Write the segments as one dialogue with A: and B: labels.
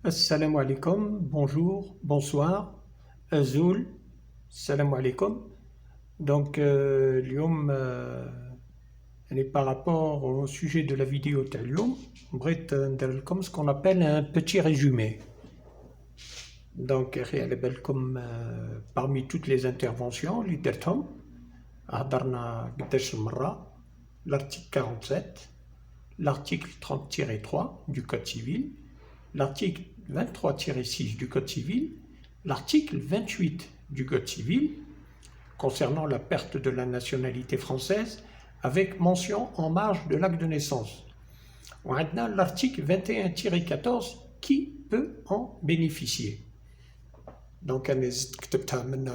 A: Assalamu alaikum, bonjour, bonsoir, Azul, salam alaikum. Donc, اليوم par rapport au sujet de la vidéo تاع اليوم بغيت ندير لكم ce qu'on appelle un petit résumé. Donc, على بالكم parmi toutes les interventions اللي درتهم هضرنا قداش مرة l'article 47, l'article 30-3 du Code civil, l'article 23-6 du Code civil, l'article 28 du Code civil concernant la perte de la nationalité française avec mention en marge de l'acte de naissance. On a l'article 21-14 qui peut en bénéficier. Donc, أنا كتبتها من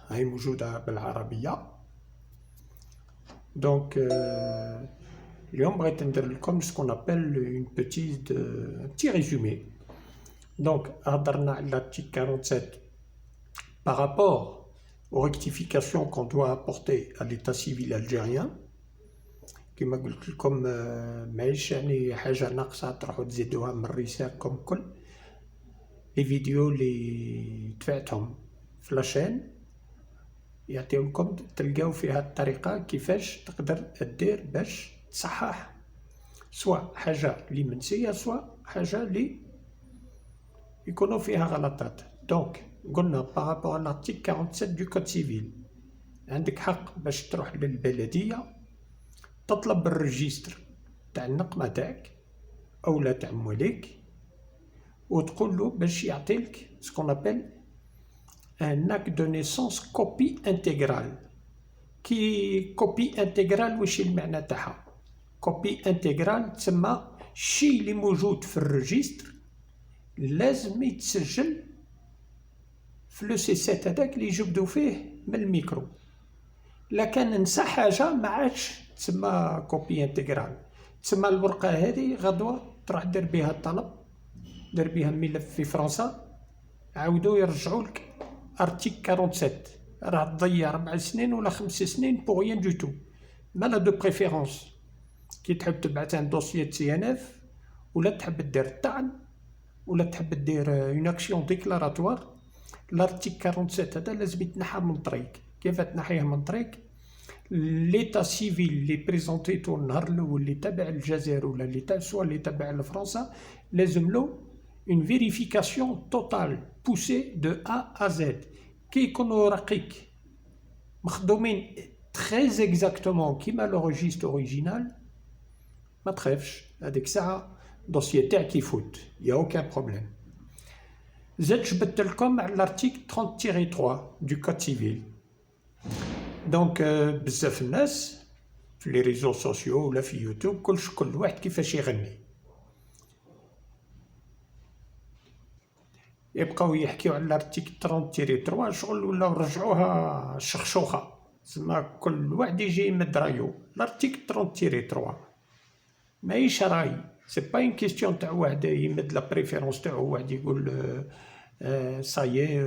A: هاي موجودة بالعربية. Donc, اليوم بغيت ندير لكم ce qu'on appelle un petit résumé. Donc, هضرنا على l'article 47 par rapport aux rectifications qu'on doit apporter à l'état civil algérien. كما قلت لكم ماهيش يعني حاجة ناقصة تروحوا تزيدوها من رسالكم كل لي فيديو اللي دفعتهم في لاشين يعطيولكم تلقاو فيها الطريقة كيفاش تقدر دير باش تصحح سواء حاجة اللي منسية سواء حاجة اللي يكونوا فيها غلطات. دونك قلنا بارابور على l'article 47 du code civil عندك حق باش تروح للبلدية تطلب الريجستر تاع النقمة تاعك أولا تاع مواليك وتقول له باش يعطيلك سكون أبل ان acte de naissance copie intégrale. كي كوبي انتجرال واش المعنى تاعها؟ كوبي انتجرال تسمى الشيء اللي موجود في الريجستر لازم يتسجل في لو سي 7 هذاك اللي يجبدوا فيه من الميكرو. لكن ننسى حاجه ما عادش تسمى كوبي انتجرال، تسمى الورقه هذه غدوه تروح دير بها الطلب، دير بها ملف في فرنسا، عاودوا يرجعوا لك ارتيك 47 راه تضيع 4 سنين ولا 5 سنين بوغ ريان دو تو. مالا دو بريفيرونس كي تحب تبعث ان دوسيي سي ان اف ولا تحب دير الطعن ولا تحب دير اون اكسيون ديكلاراتوار، لارتيك 47 هذا لازم يتنحى من طريق. كيف تنحيه من طريق؟ ليتا سيفيل اللي بريزونتيتو النهار الاول اللي تابع الجزائر ولا اللي سوا اللي تابع لفرنسا لازم له اون فيريفيكاسيون توتال بوسي دو ا ا زد. كي يكونوا رقيق مخدومين تري اكزاكتومون كيما لو ريجيستر اوريجينال ما تخافش، هذيك الساعه الدوسيي تاعك يفوت يا اوكان بروبليم. زاد جبدت لكم على الارتيكل 30-3 دو كود سيفيل. دونك بزاف الناس في لي ريزو سوسيو ولا في يوتيوب كل واحد كيفاش يغني يبقاو يحكيو على الارتيكل 30-3 شغل ولاو رجعوها شخشوخه، تسمى كل واحد يجي يمد رايو. الارتيكل 30-3 ماهيش راي، سي با اون كيستيون تاع واحد يمد لا بريفيرونس تاعو، واحد يقول صايي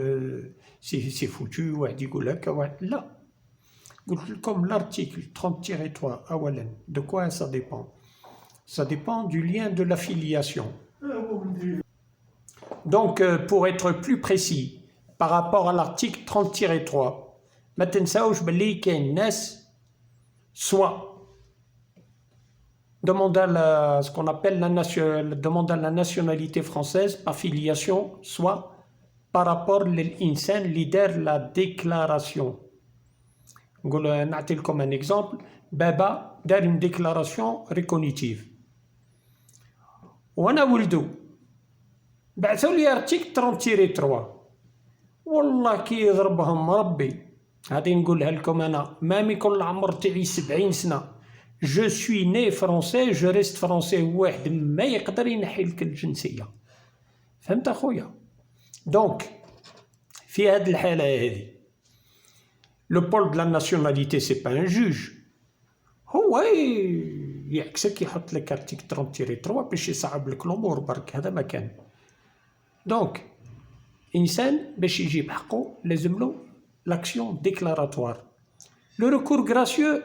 A: سي فوتو، واحد يقول هكا واحد لا. قلت لكم l'article 30-3 اولا de quoi ça dépend? Ça dépend du lien de l'affiliation. Donc pour être plus précis par rapport à l'article 30-3 ما تنساوش باللي كاين ناس soit demande à ce qu'on appelle demande à la nationalité française par filiation, soit par rapport للإنسان اللي دار la déclaration. نقول نعطي لكم ان اكزامبل، بابا دار اون ديكلاراسيون ريكونيتيف وانا ولدو بعثوا لي ارتيكل 30-3 والله كي يضربهم ربي. هذه نقولها لكم انا مامي كل عمر تاعي 70 سنه جو سوي ني فرونسي جو ريست فرونسي، واحد ما يقدر ينحي لك الجنسيه. فهمت اخويا؟ دونك في هذه الحاله هذه le pôle de la nationalité c'est pas un juge، هو يعكسك يحط لك ارتيكل 30-3 باش يصعب لك الامور برك، هذا ما كان. دونك انسان باش يجيب حقه لازم له لاكسيون ديكلاراتوار. لو ريكور غراسيو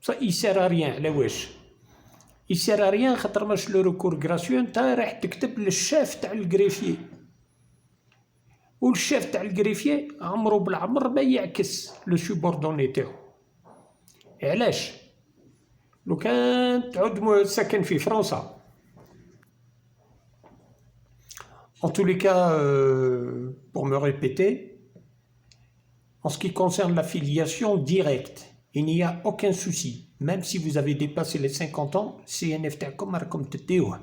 A: ça il sert à rien. على واش؟ يسير ريان خاطر ماش لو ريكور غراسيو نتا راح تكتب للشاف تاع الكريفيي، والشاف تاع الكريفيي عمرو بالعمر ما يعكس لو سوبوردوني تاعو. علاش؟ لو كان تعود ساكن في فرنسا. En tous les cas, pour me répéter, en ce qui concerne la filiation directe, il n'y a aucun souci. Même si vous avez dépassé les 50 ans, CNF تاعكم راكم تديوه.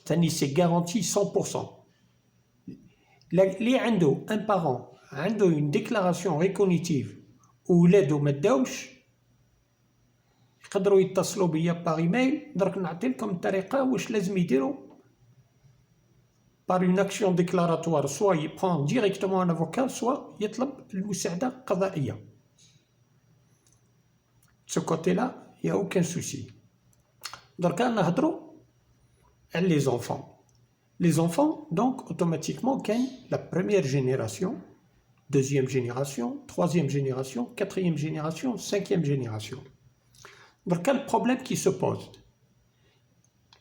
A: ثاني c'est garanti 100%. اللي عنده un parent عنده une déclaration recognitive وولادو ما داوش يقدروا يتصلوا بيا باغ ايميل. درك نعطي لكم الطريقه واش لازم يديروا. par une action déclaratoire, soit il prend directement un avocat, soit يطلب المساعدة قضائية. De ce côté-là, il n'y a aucun souci. Donc, نهضروا على les enfants. Les enfants, donc, automatiquement, gagnent la première génération, deuxième génération, troisième génération, quatrième génération, cinquième génération. Donc, le problème qui se pose,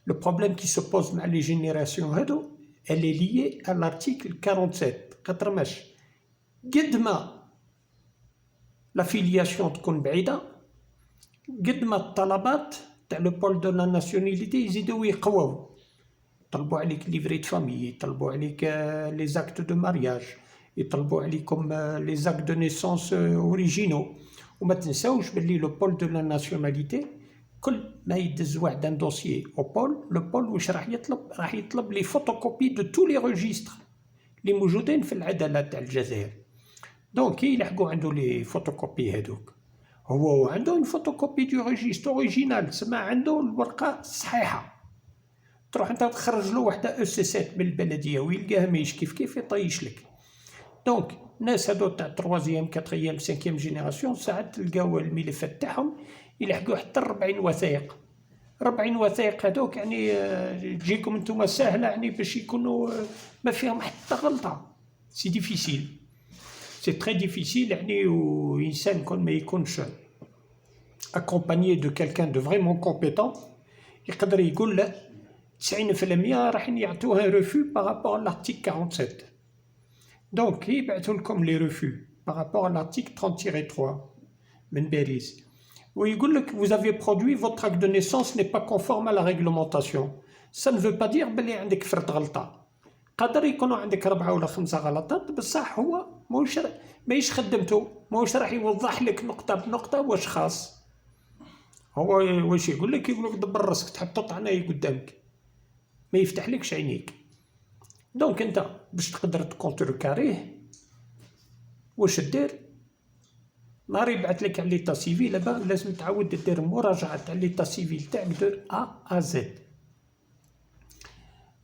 A: le problème qui se pose dans les générations, elle est liée à l'article 47. قد ما la filiation تكون بعيدة قد ما الطلبات تاع لو بول دو لا ناسيوناليتي يزيدوا يقواو. يطلبوا عليك ليفري دو فامي، يطلبوا عليك لي زاكت دو مارياج، يطلبوا عليكم لي زاكت دو نيسونس اوريجينو. وما تنساوش باللي لو بول دو لا ناسيوناليتي كل ما يدز واحد ان دوسيي او بول، لو بول واش راح يطلب؟ راح يطلب لي فوتوكوبي دو تو لي ريجستر اللي موجودين في العداله تاع الجزائر. دونك كي يلحقوا عنده لي فوتوكوبي هذوك، هو عنده اون فوتوكوبي دو ريجستر اوريجينال، تسمى عنده الورقه الصحيحه. تروح انت تخرج له وحده او سي 7 من البلديه ويلقاها ماهيش كيف يطيش لك. دونك الناس هذو تاع تروازيام كاتريام سانكيام جينيراسيون ساعات تلقاو الملفات تاعهم يلحقوا حتى 40 وثائق. 40 وثائق هذوك يعني تجيكم نتوما ساهله يعني باش يكونوا ما فيهم حتى غلطه. سي ديفيسيل، سي تري ديفيسيل يعني. وإنسان كون ما يكونش accompagné de quelqu'un de vraiment compétent يقدر يقول له 90% راح يعطوها ريفو بارابور لارتيكل 47. دونك يبعثوا لكم لي ريفو بارابور لارتيكل 30-3 من باريس ويقول لك vous avez produit votre acte de naissance n'est pas conforme à la réglementation. ça ne veut pas dire بلي عندك فرد غلطه. قادر يكونوا عندك 4 ولا 5 غلطات، بصح هو ماهيش خدمته، ماهوش راح يوضح لك نقطه بنقطه واش خاص. هو واش يقول لك دبر راسك تحط طعنايه قدامك ما يفتح لكش عينيك. دونك انت باش تقدر تكونتركاريه واش دير؟ نهار يبعث لك على ليتا سيفيل لازم تعاود دير مراجعه تاع ليتا سيفيل تاعك دو ا زد.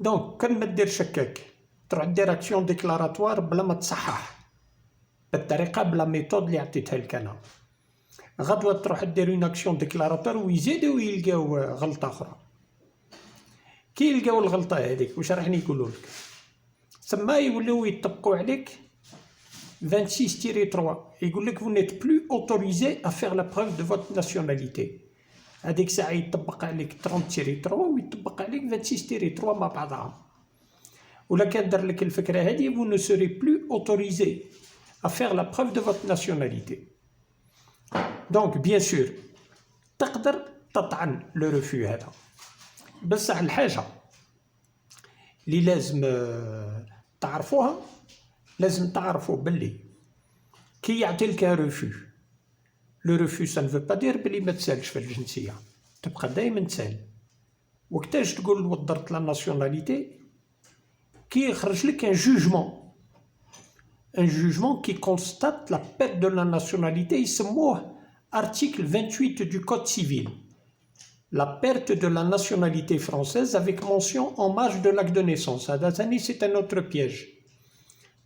A: دونك كان ما ديرش هكاك تروح دير اكسيون ديكلاراتوار بلا ما تصحح بالطريقه بلا ميثود اللي عطيتها لك انا. غدوه تروح دير اون اكسيون ديكلاراتوار ويزيدو يلقاو غلطه اخرى. كي يلقاو الغلطه هذيك واش راح يقولوا لك؟ تما يوليو يطبقوا عليك 26-3 يقول لك vous n'êtes plus autorisé à faire la preuve de votre nationalité. هذيك الساعه يطبق عليك 30-3 ويطبق عليك 26-3 مع بعضها. ولا كان دار لك الفكره هذه vous ne serez plus autorisé à faire la preuve de votre nationalité. donc bien sûr تقدر تطعن لو ريفو هذا، بصح الحاجه اللي لازم تعرفوها، لازم تعرفوا باللي كي يعطي لك ريفو، لو ريفو سا نفو با دير بلي ما تسالش في الجنسيه، تبقى دائما تسال. وقتاش تقول وضرت لا ناسيوناليتي؟ كي يخرج لك ان جوجمون كي كونستات لا بيرت دو لا ناسيوناليتي، يسموه article 28 du code civil. La perte de la nationalité française avec mention en marge de l'acte de naissance. C'est un autre piège.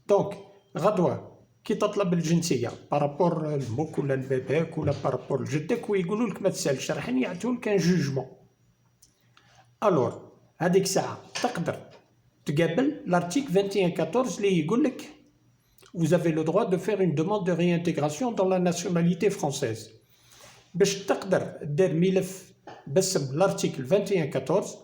A: Donc, غدوة كي تطلب الجنسية بارابور لمك ولا لباباك ولا بارابور لجدك ويقولوا لك ما تسالش، راح يعطوا لك ان جوجمون. الور هذيك الساعة تقدر تقابل l'article 21-14 اللي يقول لك vous avez le droit de faire une demande de réintégration dans la nationalité française. باش تقدر دير ملف باسم لارتيكل 21 14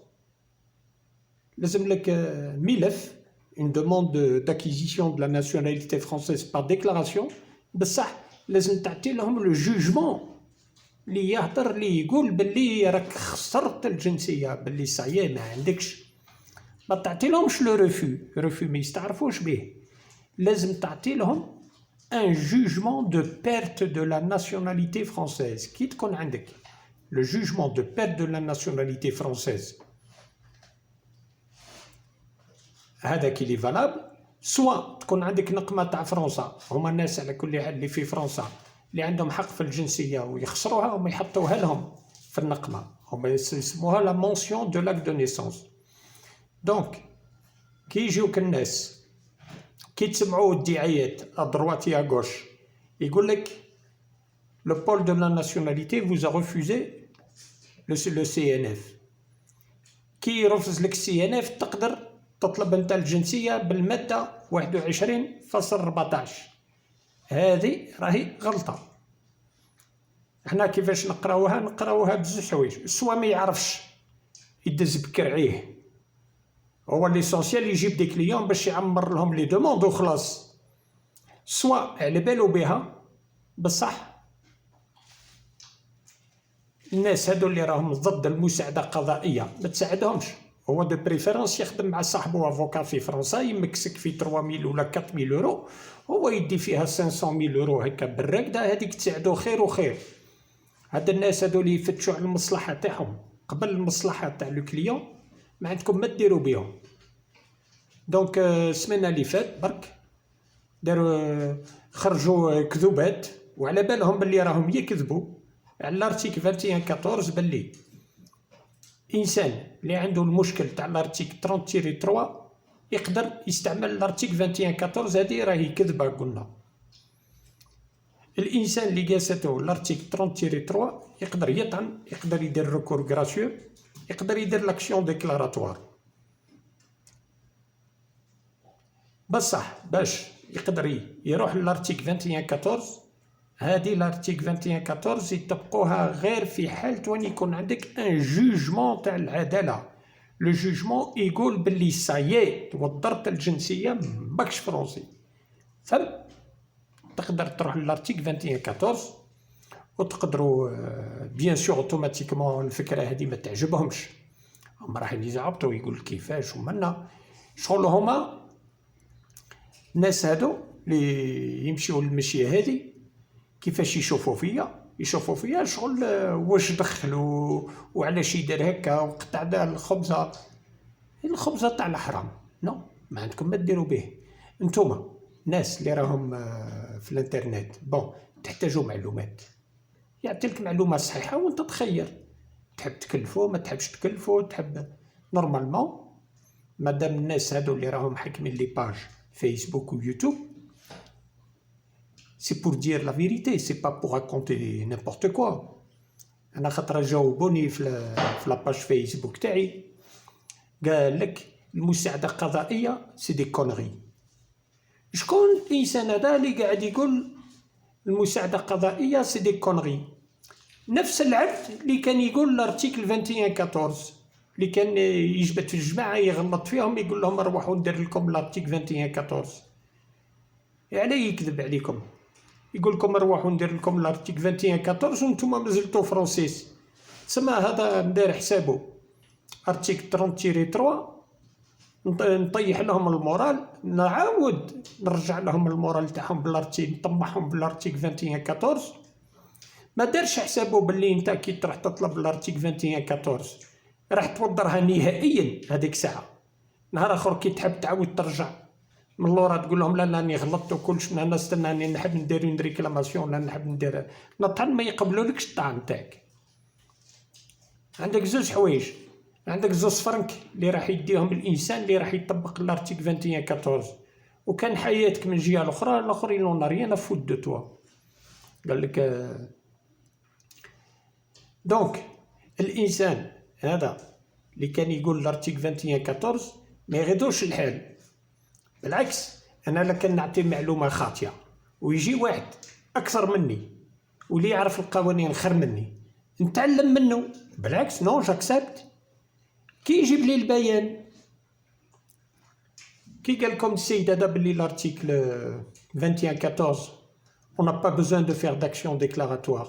A: لازم لك ملف une demande d'acquisition de la nationalité française par déclaration بصح لازم تعطي لهم لو جوجمون اللي يهضر اللي يقول باللي راك خسرت الجنسيه، باللي صايي ما عندكش. ما تعطي لهمش لو ريفو ما يستعرفوش به، لازم تعطي لهم ان جوجمون دو بيرت دو لا ناسيوناليتي فرونسيز. كي تكون عندك لو جوجمون دو بيرت دو لا ناسيوناليتي فرونسيز هذا كي لي فالابل، سوا تكون عندك نقمه تاع فرنسا، هما الناس على كل حال اللي في فرنسا اللي عندهم حق في الجنسيه ويخسروها وما يحطوها لهم في النقمه، هما يسموها لا مونسيون دو لاك دو نيسونس. دونك كي يجيوك الناس كي تسمعوا الدعايات ادروات يا غوش يقول لك لو بول دو لا ناسيوناليتي فوز ا ريفوزي لو سي ان اف. كي يرفض لك السي ان اف تقدر تطلب انت الجنسيه بالماده 21.14. هذه راهي غلطه. احنا كيفاش نقراوها بزاف حوايج، سوا ما يعرفش يدز بكرعيه، هو ليسونسيال يجيب دي كليون باش يعمر لهم لي دوموند وخلاص، سوا على بالو بها بصح الناس هادو اللي راهم ضد المساعده القضائيه ما تساعدهمش. هو دو بريفيرونس يخدم مع صاحبو افوكا في فرنسا يمكسك في 3000 ولا 4000 يورو، هو يدي فيها 500000 يورو هكا بالراكده، هذيك تساعدو خير وخير. هاد الناس هادو اللي يفتشوا على المصلحه تاعهم قبل المصلحه تاع لو كليون ما عندكم ما ديروا بهم. دونك السمانه اللي فات برك داروا خرجوا كذوبات وعلى بالهم باللي راهم يكذبوا على لارتيكل 21 14 باللي انسان اللي عنده المشكل تاع لارتيكل 30-3 يقدر يستعمل لارتيكل 21 14. هذه راهي كذبه. قلنا الانسان اللي قاسته لارتيكل 30-3 يقدر يطعن، يقدر يدير ريكور غراسيو، يقدر يدير لاكسيون ديكلاراتوار. بصح باش يقدر يروح للارتيكل 21 14 هذه لارتيكل 21 14 يطبقوها غير في حالة وين يكون عندك ان جوجمون تاع العداله. لو جوجمون يقول باللي صايي توضرت الجنسيه ماكش فرونسي، ثم تقدر تروح للارتيكل 21 14 وتقدروا بيان سور اوتوماتيكمون الفكره هذه ما تعجبهمش، هما راح يزعبطوا يقول كيفاش ومنا شغل. هما الناس هادو اللي يمشيو للمشيه هذه كيفاش يشوفوا فيا شغل واش دخل وعلاش يدير هكا وقطع الخبزه تاع الحرام. نو ما عندكم ما ديروا به. نتوما الناس اللي راهم في الانترنت بون تحتاجوا معلومات، يعطيلك معلومه صحيحه وانت تخير تحب تكلفو ما تحبش تكلفو. تحب نورمالمون مادام الناس هادو اللي راهم حاكمين لي باج فيسبوك ويوتيوب c'est pour dire la vérité, c'est pas pour raconter n'importe quoi. انا خاطر جاوبوني في لاباج فيسبوك تاعي قال لك المساعده القضائيه سي دي كونغي. شكون الانسان هذا اللي قاعد يقول المساعده القضائيه سي دي كونغي؟ نفس العبد اللي كان يقول لارتيكل 21 14 اللي كان يجبد في الجماعه يغلط فيهم يقول لهم روحوا ندير لكم لارتيكل 21 14. علاه يكذب عليكم؟ يقول لكم روحوا ندير لكم لارتيكل 21 14 وانتم مازلتوا فرونسيس. تسمى هذا ندير حسابه ارتيكل 30-3 نطيح لهم المورال، نعاود نرجع لهم المورال تاعهم بالارتيكل نطمعهم بالارتيكل 21 14. ما دارش حسابه باللي انت كي تروح تطلب الارتيكل 21 14 راح توضرها نهائيا هذيك الساعه. نهار اخر كي تحب تعاود ترجع من لورا تقول لهم لا راني غلطت وكلش، انا استناني نحب ندير اون ريكلاماسيون ولا نحب ندير نطعن ما يقبلولكش الطعن تاعك. عندك زوج حوايج، عندك زوج فرنك اللي راح يديهم الانسان اللي راح يطبق لارتيكل 21 14 وكان حياتك من جهه الاخرى الاخرين لون ريان فوت دو توا. قال لك دونك الانسان هذا اللي كان يقول لارتيكل 21 14 ما يغيدوش الحال، بالعكس انا لكن نعطي معلومه خاطئه ويجي واحد اكثر مني واللي يعرف القوانين خير مني نتعلم منه بالعكس نو جاكسبت. كي يجيب لي البيان كي قال لكم السيد هذا باللي لارتيكل 2114 on n'a pas besoin de faire d'action déclaratoire,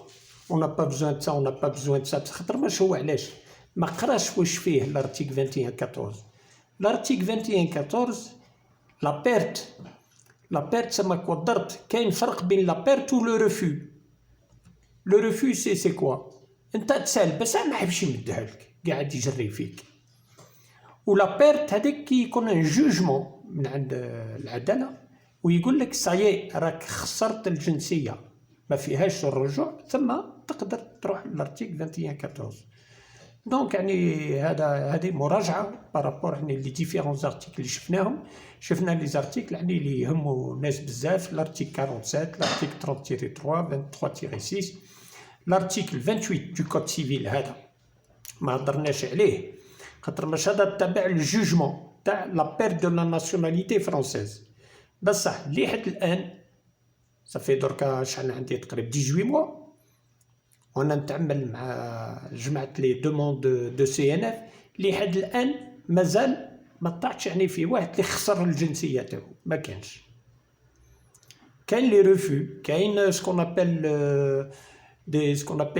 A: on n'a pas besoin de ça, on n'a pas besoin de ça. خاطر ماش هو علاش ما قراش واش فيه لارتيكل 2114. لارتيكل 2114 لا بيرت سما قدرت كاين فرق بين لا بيرت و لو ريفو. لو ريفو سي كوا انت تسال بس ما حبش يمدها لك قاعد يجري فيك. ولا بيرت هذيك كي يكون ان جوجمون من عند العداله ويقول لك صايي راك خسرت الجنسيه ما فيهاش الرجوع ثم تقدر تروح لارتيكل 2114. دونك يعني هذه مراجعه بارابور يعني لي ديفيرون زارتيكل اللي شفنا لي زارتيكل يعني اللي يهموا الناس بزاف. لارتيكل 47 لارتيكل 30-3 23-6 لارتيكل 28 دو كود سيفيل هذا ما هضرناش عليه خاطر ماش هذا تابع الجوجمون تاع لا بيرت دو لا ناسيوناليتي فرونسيز. بصح اللي حد الان صافي دركا شحال عندي تقريبا 18 موا وانا نتعامل مع جمعت لي دوموند دو سي ان اف اللي حد الان مازال ما طلعتش يعني في واحد اللي خسر الجنسيه تاعو ما كانش. كاين لي ريفو كاين سكون ابل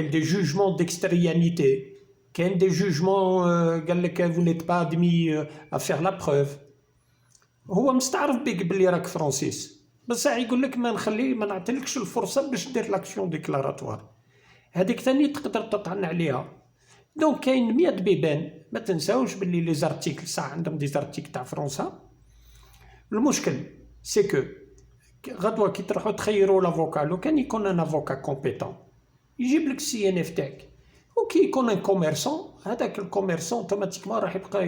A: دي جوجمون ديكستريانيتي كاين دي جوجمون قال لك vous n'êtes pas admis à faire la preuve. هو مستعرف بك بلي راك فرونسيس بصح يقول لك ما نعطيلكش الفرصه باش دير لاكسيون ديكلاراتوار. هذيك ثاني تقدر تطعن عليها. دونك كاين 100 بيبان ما تنساوش باللي لي زارتيكل صح عندهم دي زارتيكل تاع فرنسا. المشكل سي كو غدوه كي تروحوا تخيروا لافوكا لو كان يكون ان افوكا كومبيتون يجيب لك السي ان اف تاعك وكي يكون ان كوميرسون هذاك الكوميرسون اوتوماتيكمون راح يبقى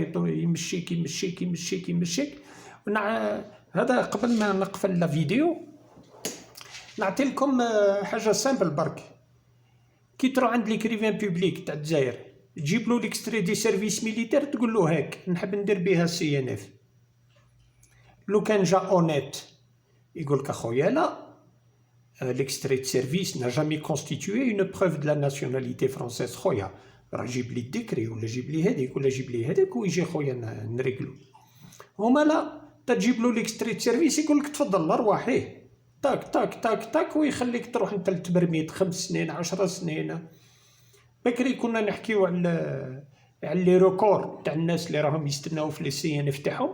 A: يمشيك. هذا قبل ما نقفل لا فيديو نعطي لكم حاجه سامبل برك. كي تروح عند ليكريفان بوبليك تاع الجزائر تجيب له ليكستري دي سيرفيس ميليتير تقول له هاك نحب ندير بها سي ان اف. لو كان جا اونيت يقول لك اخويا لا l'extrait de service n'a jamais constitué une preuve de la nationalité française. خويا راه جيب لي الديكري ولا جيب لي هذيك ولا جيب لي هذاك ويجي خويا نريقلو. هما لا تجيب له l'extrait de service يقول لك تفضل ارواحيه تاك تاك تاك تاك ويخليك تروح انت للتبرميد 5 سنين 10 سنين. بكري كنا نحكيو على لي ريكور تاع الناس اللي راهم يستناو في لي سي ان اف تاعهم.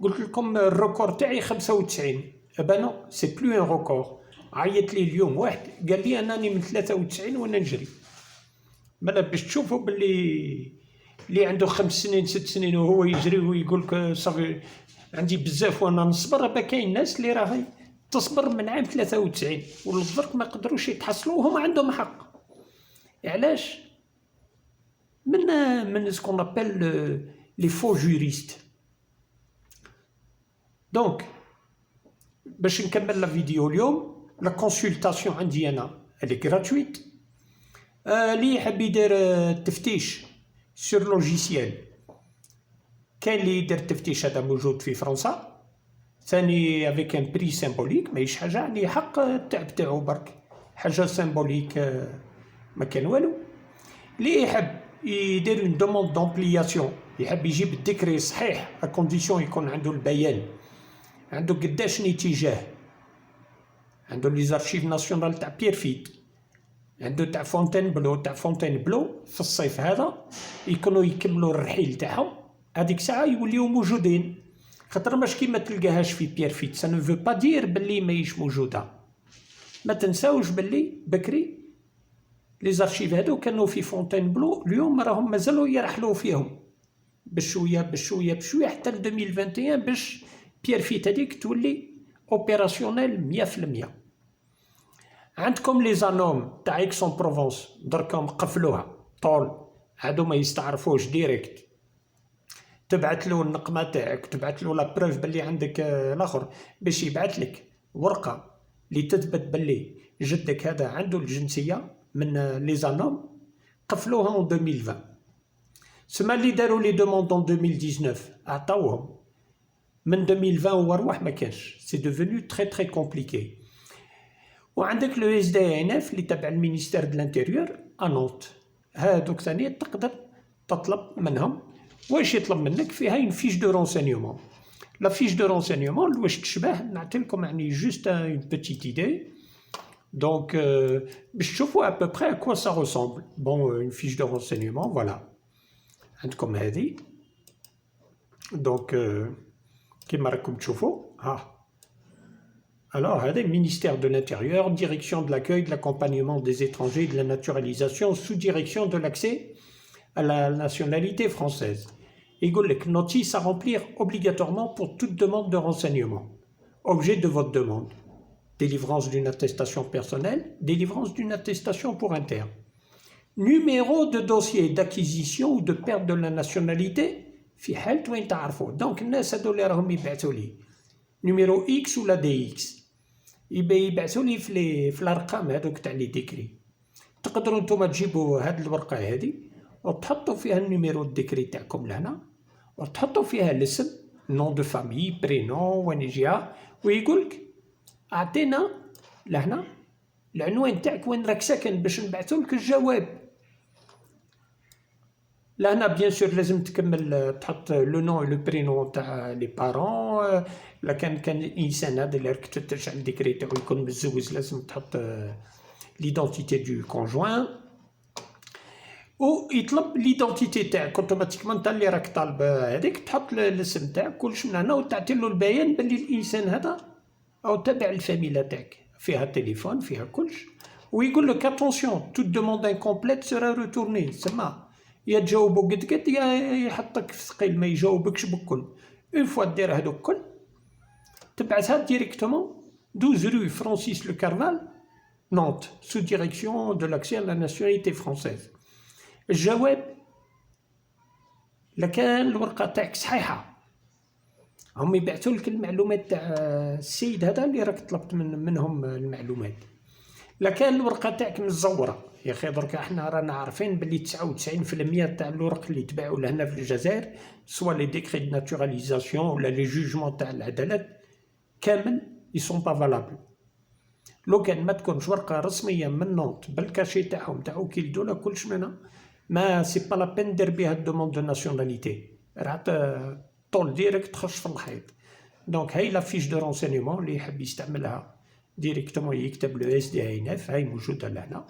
A: قلت لكم الريكور تاعي 95 ابانو سي بلو ان ريكور. عيط لي اليوم واحد قال لي انني من 93 وانا نجري. مالا باش تشوفوا باللي اللي عنده 5 سنين 6 سنين وهو يجري ويقول لك صافي عندي بزاف وانا نصبر. راه كاين ناس اللي راهي تصبر من عام 93 والظرف ما قدروش يتحصلوا وهم عندهم حق. علاش؟ من سكون ابل لي فو جوريست. دونك باش نكمل لا فيديو اليوم لا كونسلطاسيون عندي انا اللي غراتويت. اللي يحب يدير تفتيش سور لوجيسيال كاين اللي يدير التفتيش هذا موجود في فرنسا ثاني افيك ان بري سيمبوليك ماهيش حاجه يعني حق التعب تاعو برك حاجه سيمبوليك ما كان والو. اللي يحب يدير اون دوموند دومبلياسيون يحب يجيب الديكري صحيح ا كونديسيون يكون عنده البيان عنده قداش اتجاه عنده لي زارشيف ناسيونال تاع بيرفيت عنده تاع فونتين بلو في الصيف هذا يكونوا يكملوا الرحيل تاعهم هذيك ساعه يوليو موجودين. خاطر ماش كيما تلقاهاش في بيرفيت سا نو فو با دير باللي ماهيش موجوده. ما تنساوش باللي بكري لي زارشيف هادو كانوا في فونتين بلو اليوم راهم مازالوا يرحلوا فيهم بشويه حتى ل 2021 باش بيرفيت هذيك تولي اوبيراسيونيل 100%. عندكم لي زانوم تاع اكسون بروفونس دركم قفلوها طول هادو ما يستعرفوش ديريكت. تبعت له النقمه تاعك تبعت له لا بروف باللي عندك الاخر باش يبعث لك ورقه اللي تثبت باللي جدك هذا عنده الجنسيه من لي زانوم. قفلوها en 2020. سما اللي داروا لي دوموند en 2019 عطاوهم من 2020 وروح ما كانش سي devenu très très compliqué. وعندك لو اس دي ان اف اللي تبع المينيستير د الانتيريور ا نونت هادوك ثاني تقدر تطلب منهم. واش يطلب منك؟ فيها اون فيش دو رونسينيومون. لا فيش دو رونسينيومون واش تشبه نعطي لكم يعني جوست اون بيتيت ايدي. دونك باش تشوفوا ا بوبري ا كوا سا ريسومبل. بون اون فيش دو رونسينيومون فوالا عندكم هذه. دونك كيما راكم تشوفوا ها. Alors, ministère de l'Intérieur, direction de l'accueil, de l'accompagnement des étrangers, de la naturalisation, sous-direction de l'accès à la nationalité française. يقول لك notice à remplir obligatoirement pour toute demande de renseignement. Objet de votre demande. Délivrance d'une attestation personnelle, délivrance d'une attestation pour interne. Numéro de dossier d'acquisition ou de perte de la nationalité في حالة وين تعرفوا. دونك الناس هذو اللي راهم يبعثوا لي نيميرو اكس ولا دي اكس يبعثوا لي في الارقام هذوك تاع لي ديكري. تقدروا نتوما تجيبوا هاد الورقه هذه وتحطوا فيها النيميرو الديكري تاعكم لهنا، وتحطوا فيها الاسم، نون دو فامي، برينون، وين جهه، ويقولك اعطينا لهنا العنوان تاعك وين راك ساكن باش نبعثوا لك الجواب. لهنا بيان سور لازم تكمل تحط لو نون و لو برينون تاع لي بارون. لا كان انسان هذا اللي راك تفتش على الديكري تاعو يكون متزوج لازم تحط ليدونتيتي دو كونجوان. و يطلب ليدونتيتي تاعك اوتوماتيكمون انت اللي راك طالب هذيك تحط الاسم تاعك كلش من هنا وتعطي له البيان باللي الانسان هذا او تابع الفاميلا تاعك، فيها تليفون فيها كلش. ويقول لك اتونسيون توت دوموند انكومبليت سورا روتورني. تسمى يا تجاوبو قد يا يحطك في ثقيل ما يجاوبكش بكل. اون فوا دير هذوك كل تبعثها ديريكتومون 12 rue Francis Le Carval Nantes sous direction de l'accès à la nationalité française. الجواب لكان الورقه تاعك صحيحه هم يبعثوا لك المعلومات تاع السيد هذا اللي راك طلبت منهم المعلومات. لكان الورقه تاعك مزوره يا اخي. درك احنا رانا عارفين باللي 99% تاع الورق اللي تباعوا لهنا في الجزائر سوا لي ديكري دو ناتوراليزاسيون ولا لي جوجمون تاع العدالات كامل يسون با فالابل. لو كان ما تكونش ورقه رسميه من نونت بالكاشي تاعهم تاع وكيل دوله كلش منها ما سي با لا بين دير بها الدوموند دو ناسيوناليتي، راح طول ديريكت تخش في الحيط. دونك هاي لا فيش دو رونسينيومون اللي يحب يستعملها ديريكتومون يكتب لو اس دي اي اف. هاي موجوده لهنا.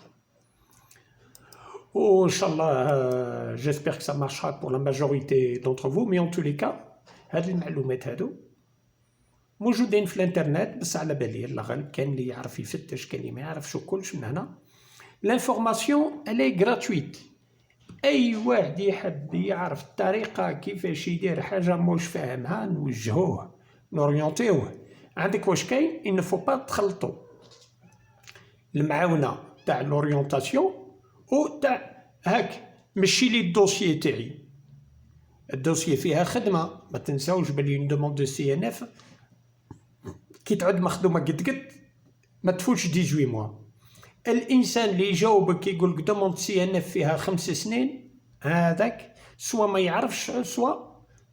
A: وان شاء الله جيسبر كو سا مارشرا بور لا ماجوريتي دونتر فو. مي اون تو لي كا هاد المعلومات هادو موجودين في الانترنت بس على بالي الغالب كان اللي يعرف يفتش كان اللي ما يعرفش كلش من هنا. لانفورماسيون الي غراتويت. اي واحد يحب يعرف الطريقه كيفاش يدير حاجه موش فاهمها نوجهوه نوريونتيوه. عندك واش كاين ان فو با تخلطوا المعاونه تاع لوريونتاسيون و تاع هاك مشي لي الدوسيي تاعي. الدوسيي فيها خدمه ما تنساوش بلي اون دوموند دو سي ان اف كي تعود مخدومه قد ما تفوتش 18 موا. الانسان اللي يجاوبك يقول لك دوموند سي ان اف فيها 5 سنين هذاك سوا ما يعرفش سوا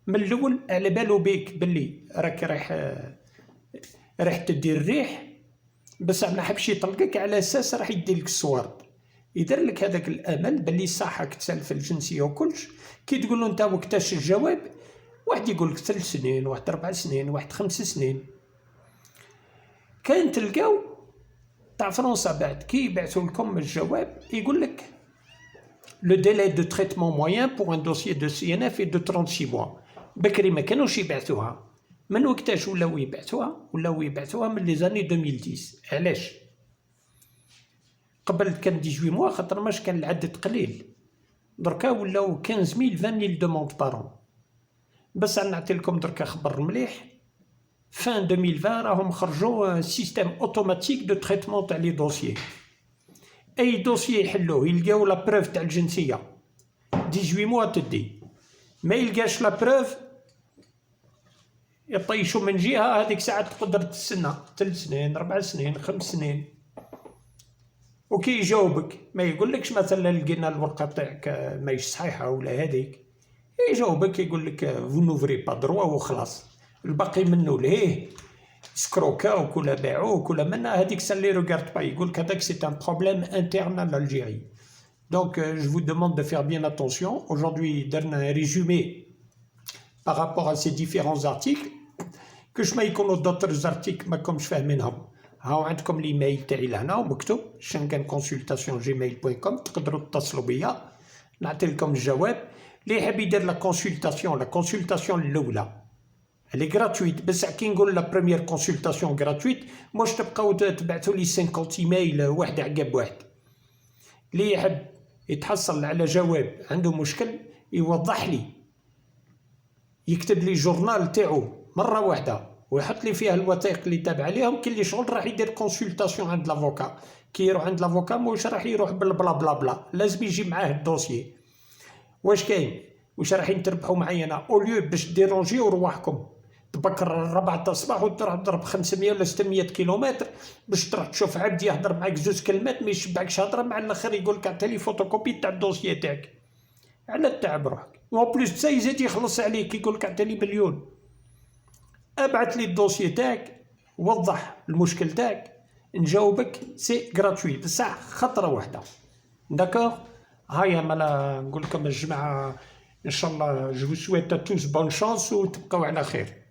A: من الاول على بالو بيك باللي راك راح تدير الريح بس ما حبش يطلقك على اساس راح يدير لك الصوارد. يدير لك هذاك الامل باللي صح راك تسالف الجنسيه وكلش. كي تقول له انت وقتاش الجواب واحد يقول لك 3 سنين واحد 4 سنين واحد 5 سنين. كان تلقاو تاع فرنسا بعد كي يبعثوا لكم الجواب يقول لك لو ديلي دو تريتمون موين بور ان دوسيي دو سي ان اف دو 36 موا. بكري ما كانوش يبعثوها. من وقتاش ولاو يبعثوها من لي زاني 2010. علاش؟ قبل كان 18 موا خاطر ماش كان العدد قليل. دركا ولاو 15000 20000 دوموند بارون. بس نعطي لكم دركا خبر مليح. fin 2020 راهم خرجوا سيستيم اوتوماتيك دو تريتمون تاع لي دوسيي. اي دوسيي يحلوه يلقاو لا بروف تاع الجنسيه 18 موا تدي. ما يلقاش لا بروف يطيشوا من جهه هذيك ساعه تقدر تستنى 3 سنين 4 سنين 5 سنين. وكي يجاوبك ما يقولكش مثلا لقينا الورقه تاعك ماهيش صحيحه ولا هذيك. يجاوبك يقول لك فو نوفري با دروا وخلاص. الباقي منه ليه سكروكاوك ولا باعوك ولا منا هذيك سالي روغارد با. يقول لك هذاك سي ان بروبليم انترن لالجيري. Donc, je vous demande de faire bien attention. Aujourd'hui, donne un résumé par rapport à ces différents articles. Que je m'aille d'autres articles, mais comme je fais منهم. هاو عندكم الايميل تاعي لهنا ومكتوب schengenconsultation@gmail.com. تقدروا تتصلوا بيا نعطي لكم الجواب. اللي يحب يدير لا كونسلطاسيون الاولى اللي غراتويت، بصح كي نقول لا بروميير كونسلطاسيون غراتويت موش تبقاو تبعثوا لي 50 ايميل واحد عقب واحد. اللي يحب يتحصل على جواب عنده مشكل يوضح لي، يكتب لي جورنال تاعو مره واحده ويحط لي فيها الوثائق اللي تابع عليهم. كي اللي شغل راح يدير كونسلطاسيون عند لافوكا، كي يروح عند لافوكا موش راح يروح بالبلا بلا بلا، لازم يجي معاه الدوسيي واش كاين، واش رايحين تربحوا معايا انا اوليو باش ديرونجيو رواحكم تبكر 4 تاع الصباح وتروح تضرب 500 ولا 600 كيلومتر باش تروح تشوف عبد يهضر معاك 2 كلمات ما يشبعكش هضره، مع الاخر يقول لك عطيني فوتوكوبي تاع الدوسيي تاعك. على تعب روحك و بليس تسا يزيد يخلص عليك يقول لك عطيني مليون. ابعث لي الدوسيي تاعك، وضح المشكل تاعك، نجاوبك سي غراتوي بصح خطره واحده. داكوغ. هيا مالا نقول لكم الجماعه ان شاء الله جو سويت توس بون شانس وتبقاو على خير.